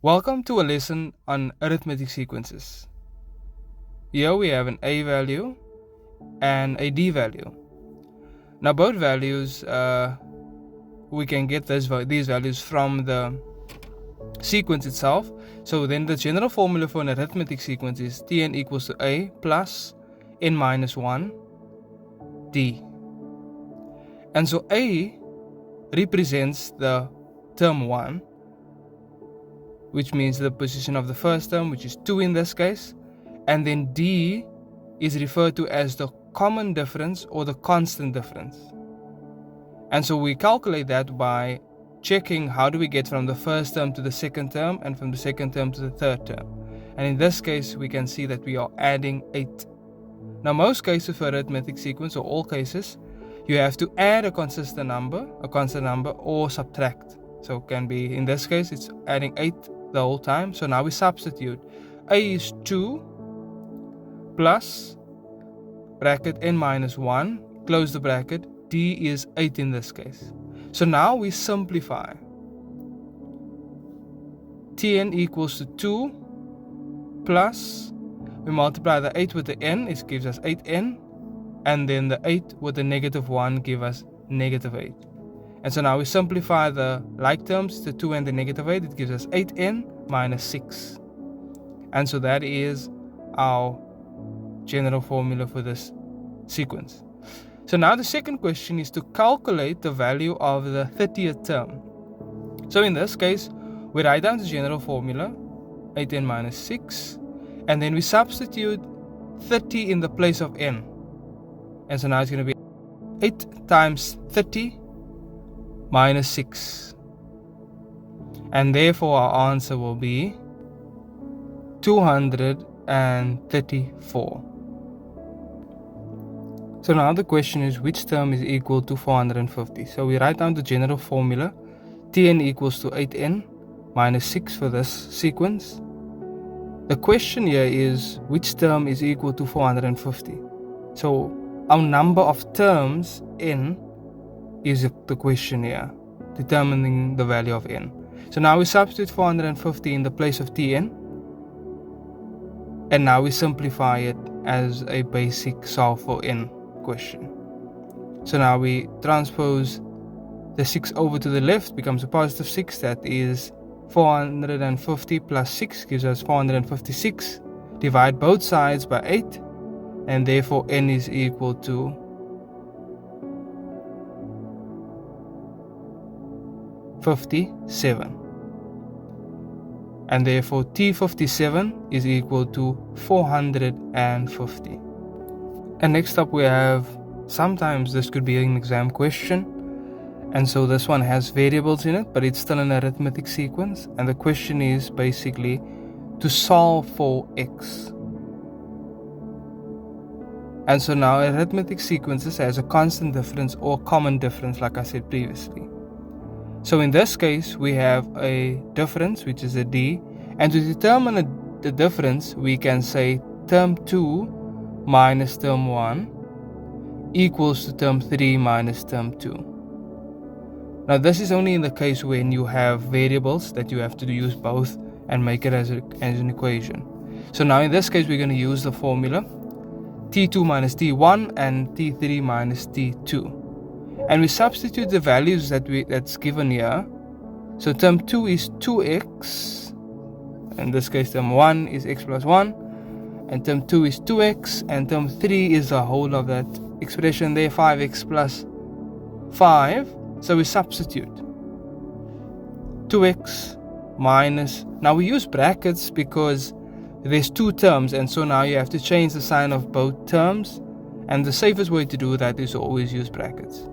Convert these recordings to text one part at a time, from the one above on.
Welcome to a lesson on arithmetic sequences. Here we have an A value and a D value. Now both values, we can get these values from the sequence itself. So then the general formula for an arithmetic sequence is Tn equals to A plus n minus 1 D. And so A represents the term 1, which means the position of the first term, which is 2 in this case. And then D is referred to as the common difference or the constant difference. And so we calculate that by checking how do we get from the first term to the second term and from the second term to the third term. And in this case, we can see that we are adding 8. Now, most cases for arithmetic sequence, or all cases, you have to add a constant number, or subtract. So it can be, in this case, it's adding 8 the whole time. So now we substitute. A is 2 plus bracket n minus 1, close the bracket. D is 8 in this case. So now we simplify. Tn equals to 2 plus, we multiply the 8 with the n, it gives us 8n, and then the 8 with the negative 1 give us negative 8. And so now we simplify the like terms, the 2 and the negative 8, it gives us 8n minus 6. And so that is our general formula for this sequence. So now the second question is to calculate the value of the 30th term. So in this case, we write down the general formula, 8n minus 6, and then we substitute 30 in the place of n. And so now it's going to be 8 times 30 minus 6. And therefore our answer will be 234. So now the question is, which term is equal to 450? So we write down the general formula, Tn equals to 8n minus 6 for this sequence. The question here is, which term is equal to 450? So our number of terms, n, is the question here, determining the value of n. So now we substitute 450 in the place of Tn, and now we simplify it as a basic solve for n question. So now we transpose the 6 over to the left, becomes a positive 6, that is 450 plus 6 gives us 456. Divide both sides by 8, and therefore n is equal to 57. And therefore T57 is equal to 450. And next up we have, sometimes this could be an exam question, and so this one has variables in it, but it's still an arithmetic sequence, and the question is basically to solve for x. And so now arithmetic sequences has a constant difference or common difference, like I said previously. So in this case we have a difference, which is a d, and to determine the difference we can say term 2 minus term 1 equals to term 3 minus term 2. Now this is only in the case when you have variables that you have to use both and make it as an equation. So now in this case we're going to use the formula T2 minus T1 and T3 minus T2. And we substitute the values that's given here. So term 2 is 2x, in this case term 1 is x plus 1, and term 2 is 2x, and term 3 is the whole of that expression there, 5x plus 5. So we substitute 2x minus, now we use brackets because there's two terms, and so now you have to change the sign of both terms, and the safest way to do that is to always use brackets.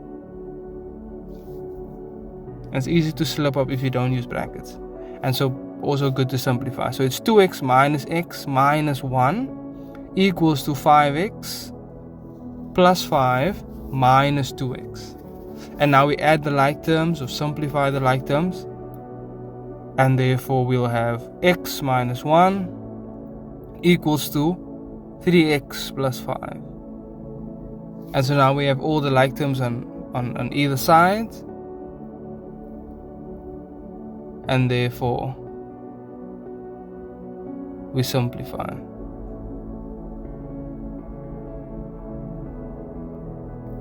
And it's easy to slip up if you don't use brackets, and so also good to simplify. So it's 2x minus x minus 1 equals to 5x plus 5 minus 2x. And now we add the like terms, or simplify the like terms, and therefore we'll have x minus 1 equals to 3x plus 5. And so now we have all the like terms on either side, and therefore we simplify.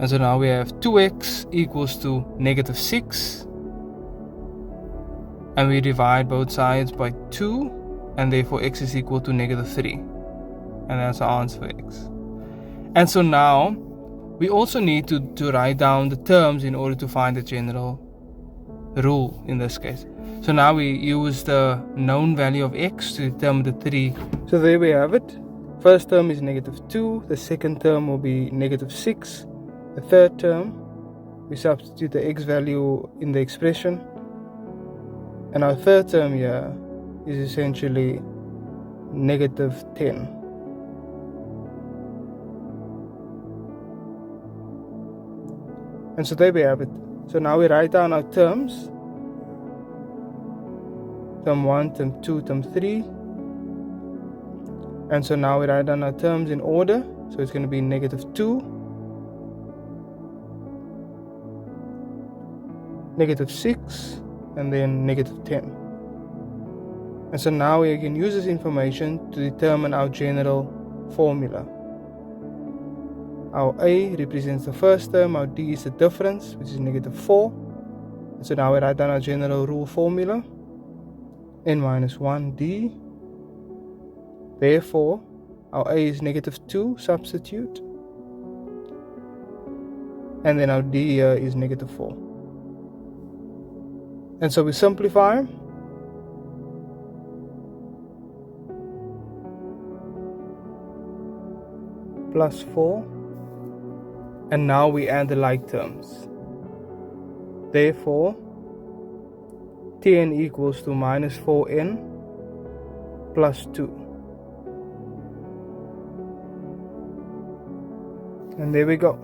And so now we have 2x equals to negative 6. And we divide both sides by 2. And therefore x is equal to negative 3. And that's our answer for x. And so now we also need to write down the terms in order to find the general rule in this case. So now we use the known value of x to determine the 3. So there we have it. First term is negative 2. The second term will be negative 6. The third term, we substitute the x value in the expression. And our third term here is essentially negative 10. And so there we have it. So now we write down our terms. Term 1, term 2, term 3. And so now we write down our terms in order. So it's going to be negative 2. Negative 6, and then negative 10. And so now we can use this information to determine our general formula. Our A represents the first term, our D is the difference, which is negative 4. And so now we write down our general rule formula, n minus 1D. Therefore, our A is negative 2, substitute. And then our D here is negative 4. And so we simplify. Plus 4. And now we add the like terms. Therefore, 10 equals to minus 4n plus 2. And there we go.